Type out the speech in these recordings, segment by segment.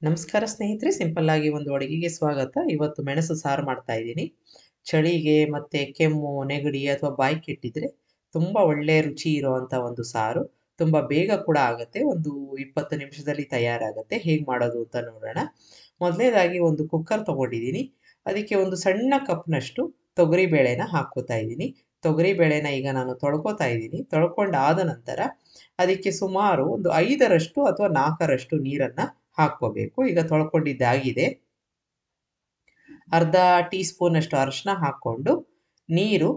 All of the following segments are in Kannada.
ನಮಸ್ಕಾರ ಸ್ನೇಹಿತರೆ, ಸಿಂಪಲ್ ಆಗಿ ಒಂದು ಅಡುಗೆಗೆ ಸ್ವಾಗತ. ಇವತ್ತು ಮೆಣಸು ಸಾರು ಮಾಡ್ತಾ ಇದ್ದೀನಿ. ಚಳಿಗೆ ಮತ್ತೆ ಕೆಮ್ಮು, ನೆಗಡಿ ಅಥವಾ ಬಾಯಿ ಕೆಟ್ಟಿದ್ರೆ ತುಂಬ ಒಳ್ಳೆ ರುಚಿ ಇರುವಂಥ ಒಂದು ಸಾರು. ತುಂಬ ಬೇಗ ಕೂಡ ಆಗುತ್ತೆ. ಒಂದು 20 ನಿಮಿಷದಲ್ಲಿ ತಯಾರಾಗುತ್ತೆ. ಹೇಗೆ ಮಾಡೋದು ಅಂತ ನೋಡೋಣ. ಮೊದಲನೇದಾಗಿ ಒಂದು ಕುಕ್ಕರ್ ತಗೊಂಡಿದ್ದೀನಿ. ಅದಕ್ಕೆ ಒಂದು ಸಣ್ಣ ಕಪ್ನಷ್ಟು ತೊಗರಿ ಬೇಳೆನ ಹಾಕ್ಕೋತಾ ಇದ್ದೀನಿ. ತೊಗರಿ ಬೇಳೆನ ಈಗ ನಾನು ತೊಳ್ಕೊತಾ ಇದ್ದೀನಿ. ತೊಳ್ಕೊಂಡಾದ ನಂತರ ಅದಕ್ಕೆ ಸುಮಾರು ಒಂದು 5ರಷ್ಟು ಅಥವಾ 4ರಷ್ಟು ನೀರನ್ನು ಹಾಕ್ಕೋಬೇಕು. ಈಗ ತೊಳ್ಕೊಂಡಿದ್ದಾಗಿದೆ. ಅರ್ಧ ಟೀ ಸ್ಪೂನ್ ಅಷ್ಟು ಅರಿಶಿನ ಹಾಕ್ಕೊಂಡು ನೀರು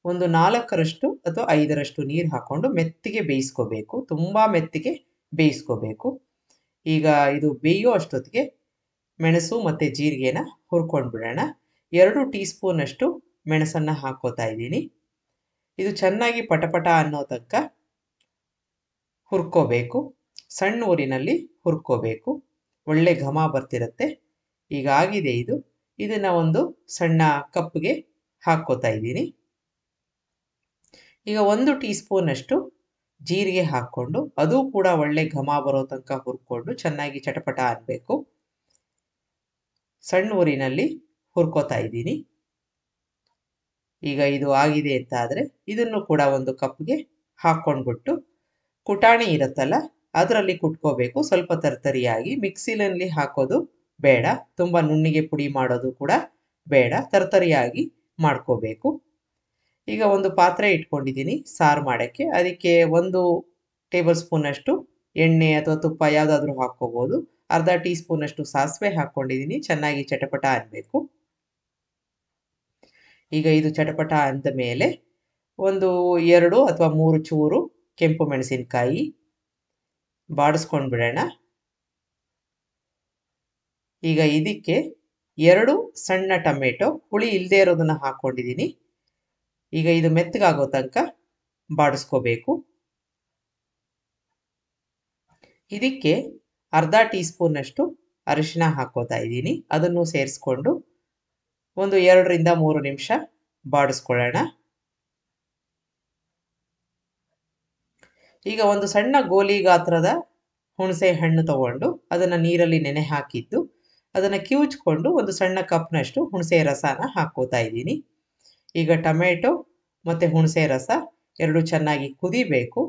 ಒಂದು 4ರಷ್ಟು ಅಥವಾ 5ರಷ್ಟು ನೀರು ಹಾಕ್ಕೊಂಡು ಮೆತ್ತಿಗೆ ಬೇಯಿಸ್ಕೋಬೇಕು. ತುಂಬ ಮೆತ್ತಿಗೆ ಬೇಯಿಸ್ಕೋಬೇಕು. ಈಗ ಇದು ಬೇಯೋ ಅಷ್ಟೊತ್ತಿಗೆ ಮೆಣಸು ಮತ್ತು ಜೀರಿಗೆನ ಹುರ್ಕೊಂಡು ಬಿಡೋಣ. 2 ಟೀ ಸ್ಪೂನ್ ಅಷ್ಟು ಮೆಣಸನ್ನು ಹಾಕ್ಕೋತಾ ಇದ್ದೀನಿ. ಇದು ಚೆನ್ನಾಗಿ ಪಟಪಟ ಅನ್ನೋ ತನಕ ಹುರ್ಕೋಬೇಕು. ಸಣ್ಣ ಊರಿನಲ್ಲಿ ಹುರ್ಕೋಬೇಕು. ಒಳ್ಳೆ ಘಮ ಬರ್ತಿರುತ್ತೆ. ಈಗ ಆಗಿದೆ ಇದು. ಇದನ್ನು ಒಂದು ಸಣ್ಣ ಕಪ್ಗೆ ಹಾಕ್ಕೋತಾ ಇದ್ದೀನಿ. ಈಗ 1 ಟೀ ಸ್ಪೂನ್ ಅಷ್ಟು ಜೀರಿಗೆ ಹಾಕ್ಕೊಂಡು ಅದು ಕೂಡ ಒಳ್ಳೆ ಘಮ ಬರೋ ತನಕ ಹುರ್ಕೊಂಡು ಚೆನ್ನಾಗಿ ಚಟಪಟ ಅನ್ನಬೇಕು. ಸಣ್ಣ ಊರಿನಲ್ಲಿ ಹುರ್ಕೋತಾ ಇದ್ದೀನಿ. ಈಗ ಇದು ಆಗಿದೆ ಅಂತ ಆದರೆ ಇದನ್ನು ಕೂಡ ಒಂದು ಕಪ್ಗೆ ಹಾಕ್ಕೊಂಡ್ಬಿಟ್ಟು ಕುಟಾಣಿ ಇರುತ್ತಲ್ಲ ಅದರಲ್ಲಿ ಕುಟ್ಕೋಬೇಕು. ಸ್ವಲ್ಪ ತರ್ತರಿಯಾಗಿ. ಮಿಕ್ಸಿನಲ್ಲಿ ಹಾಕೋದು ಬೇಡ, ತುಂಬ ನುಣ್ಣಿಗೆ ಪುಡಿ ಮಾಡೋದು ಕೂಡ ಬೇಡ, ತರ್ತರಿಯಾಗಿ ಮಾಡ್ಕೋಬೇಕು. ಈಗ ಒಂದು ಪಾತ್ರೆ ಇಟ್ಕೊಂಡಿದ್ದೀನಿ ಸಾರು ಮಾಡೋಕ್ಕೆ. ಅದಕ್ಕೆ 1 ಟೇಬಲ್ ಸ್ಪೂನ್ ಅಷ್ಟು ಎಣ್ಣೆ ಅಥವಾ ತುಪ್ಪ ಯಾವುದಾದ್ರೂ ಹಾಕ್ಕೋಬೋದು. ಅರ್ಧ ಟೀ ಸ್ಪೂನ್ ಅಷ್ಟು ಸಾಸಿವೆ ಹಾಕ್ಕೊಂಡಿದ್ದೀನಿ. ಚೆನ್ನಾಗಿ ಚಟಪಟ ಅನ್ನಬೇಕು. ಈಗ ಇದು ಚಟಪಟ ಅಂದ ಮೇಲೆ ಒಂದು 2 ಅಥವಾ 3 ಚೂರು ಕೆಂಪು ಮೆಣಸಿನಕಾಯಿ ಬಾಡಿಸ್ಕೊಂಡು ಬಿಡೋಣ. ಈಗ ಇದಕ್ಕೆ 2 ಸಣ್ಣ ಟೊಮೆಟೊ, ಹುಳಿ ಇಲ್ಲದೆ ಇರೋದನ್ನು ಹಾಕ್ಕೊಂಡಿದ್ದೀನಿ. ಈಗ ಇದು ಮೆತ್ತಗಾಗೋ ತನಕ ಬಾಡಿಸ್ಕೋಬೇಕು. ಇದಕ್ಕೆ ಅರ್ಧ ಟೀ ಸ್ಪೂನ್ ಅಷ್ಟು ಅರಿಶಿನ ಹಾಕ್ಕೋತಾ ಇದ್ದೀನಿ. ಅದನ್ನು ಸೇರಿಸ್ಕೊಂಡು ಒಂದು 2ರಿಂದ 3 ನಿಮಿಷ ಬಾಡಿಸ್ಕೊಳ್ಳೋಣ. ಈಗ ಒಂದು ಸಣ್ಣ ಗೋಲಿ ಗಾತ್ರದ ಹುಣಸೆ ಹಣ್ಣು ತಗೊಂಡು ಅದನ್ನು ನೀರಲ್ಲಿ ನೆನೆ ಹಾಕಿದ್ದು ಅದನ್ನು ಕಿವುಚ್ಕೊಂಡು ಒಂದು ಸಣ್ಣ ಕಪ್ನಷ್ಟು ಹುಣಸೆ ರಸನ ಹಾಕ್ಕೋತಾ ಇದ್ದೀನಿ. ಈಗ ಟೊಮೆಟೊ ಮತ್ತು ಹುಣಸೆ ರಸ ಎರಡು ಚೆನ್ನಾಗಿ ಕುದಿಬೇಕು.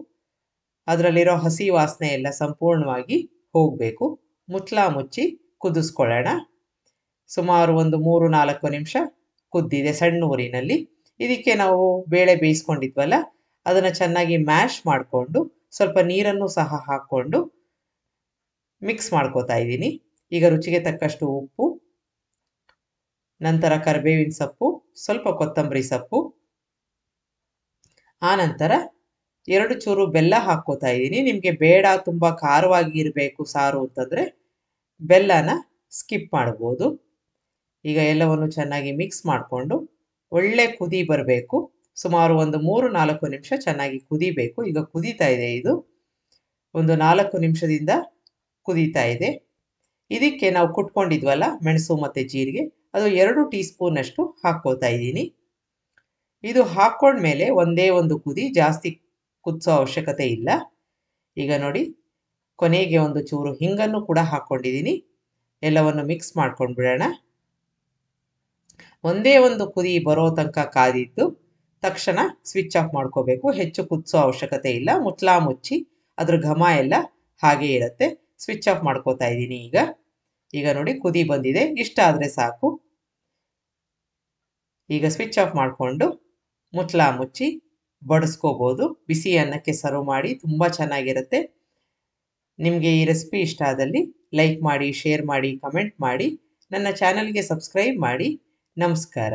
ಅದರಲ್ಲಿರೋ ಹಸಿ ವಾಸನೆ ಎಲ್ಲ ಸಂಪೂರ್ಣವಾಗಿ ಹೋಗಬೇಕು. ಮುಚ್ಚಳ ಮುಚ್ಚಿ ಕುದಿಸ್ಕೊಳ್ಳೋಣ. ಸುಮಾರು ಒಂದು 3-4 ನಿಮಿಷ ಕುದ್ದಿದೆ ಸಣ್ಣ ಊರಿನಲ್ಲಿ. ಇದಕ್ಕೆ ನಾವು ಬೇಳೆ ಬೇಯಿಸ್ಕೊಂಡಿದ್ವಲ್ಲ ಅದನ್ನು ಚೆನ್ನಾಗಿ ಮ್ಯಾಶ್ ಮಾಡಿಕೊಂಡು ಸ್ವಲ್ಪ ನೀರನ್ನು ಸಹ ಹಾಕ್ಕೊಂಡು ಮಿಕ್ಸ್ ಮಾಡ್ಕೋತಾ ಇದ್ದೀನಿ. ಈಗ ರುಚಿಗೆ ತಕ್ಕಷ್ಟು ಉಪ್ಪು, ನಂತರ ಕರಿಬೇವಿನ ಸೊಪ್ಪು, ಸ್ವಲ್ಪ ಕೊತ್ತಂಬರಿ ಸೊಪ್ಪು, ಆನಂತರ 2 ಚೂರು ಬೆಲ್ಲ ಹಾಕ್ಕೋತಾ ಇದ್ದೀನಿ. ನಿಮಗೆ ಬೇಡ ತುಂಬ ಖಾರವಾಗಿ ಇರಬೇಕು ಸಾರು ಅಂತಂದರೆ ಬೆಲ್ಲನ ಸ್ಕಿಪ್ ಮಾಡ್ಬೋದು. ಈಗ ಎಲ್ಲವನ್ನು ಚೆನ್ನಾಗಿ ಮಿಕ್ಸ್ ಮಾಡಿಕೊಂಡು ಒಳ್ಳೆ ಕುದಿ ಬರಬೇಕು. ಸುಮಾರು ಒಂದು 3-4 ನಿಮಿಷ ಚೆನ್ನಾಗಿ ಕುದಿಬೇಕು. ಈಗ ಕುದೀತಾ ಇದೆ ಇದು. ಒಂದು 4 ನಿಮಿಷದಿಂದ ಕುದೀತಾ ಇದೆ. ಇದಕ್ಕೆ ನಾವು ಕುಟ್ಕೊಂಡಿದ್ವಲ್ಲ ಮೆಣಸು ಮತ್ತು ಜೀರಿಗೆ, ಅದು 2 ಟೀ ಸ್ಪೂನ್ ಅಷ್ಟು ಹಾಕ್ಕೋತಾ ಇದ್ದೀನಿ. ಇದು ಹಾಕ್ಕೊಂಡ್ಮೇಲೆ ಒಂದೇ ಒಂದು ಕುದಿ, ಜಾಸ್ತಿ ಕುದಿಸೋ ಅವಶ್ಯಕತೆ ಇಲ್ಲ. ಈಗ ನೋಡಿ, ಕೊನೆಗೆ ಒಂದು ಚೂರು ಹಿಂಗನ್ನು ಕೂಡ ಹಾಕ್ಕೊಂಡಿದ್ದೀನಿ. ಎಲ್ಲವನ್ನು ಮಿಕ್ಸ್ ಮಾಡ್ಕೊಂಡು ಬಿಡೋಣ. ಒಂದೇ ಒಂದು ಕುದಿ ಬರೋ ತನಕ ಕಾದಿದ್ದು ತಕ್ಷಣ ಸ್ವಿಚ್ ಆಫ್ ಮಾಡ್ಕೋಬೇಕು. ಹೆಚ್ಚು ಕುದಿಸೋ ಅವಶ್ಯಕತೆ ಇಲ್ಲ. ಮುಚ್ಚಳ ಮುಚ್ಚಿ ಅದ್ರ ಘಮ ಎಲ್ಲ ಹಾಗೆ ಇರುತ್ತೆ. ಸ್ವಿಚ್ ಆಫ್ ಮಾಡ್ಕೋತಾ ಇದ್ದೀನಿ ಈಗ ನೋಡಿ ಕುದಿ ಬಂದಿದೆ. ಇಷ್ಟ ಆದರೆ ಸಾಕು. ಈಗ ಸ್ವಿಚ್ ಆಫ್ ಮಾಡಿಕೊಂಡು ಮುಚ್ಚಳ ಮುಚ್ಚಿ ಬಡಿಸ್ಕೋಬೋದು. ಬಿಸಿ ಅನ್ನಕ್ಕೆ ಸರ್ವ್ ಮಾಡಿ ತುಂಬ ಚೆನ್ನಾಗಿರುತ್ತೆ. ನಿಮಗೆ ಈ ರೆಸಿಪಿ ಇಷ್ಟ ಆದಲ್ಲಿ ಲೈಕ್ ಮಾಡಿ, ಶೇರ್ ಮಾಡಿ, ಕಮೆಂಟ್ ಮಾಡಿ. ನನ್ನ ಚಾನಲ್ಗೆ ಸಬ್ಸ್ಕ್ರೈಬ್ ಮಾಡಿ. ನಮಸ್ಕಾರ.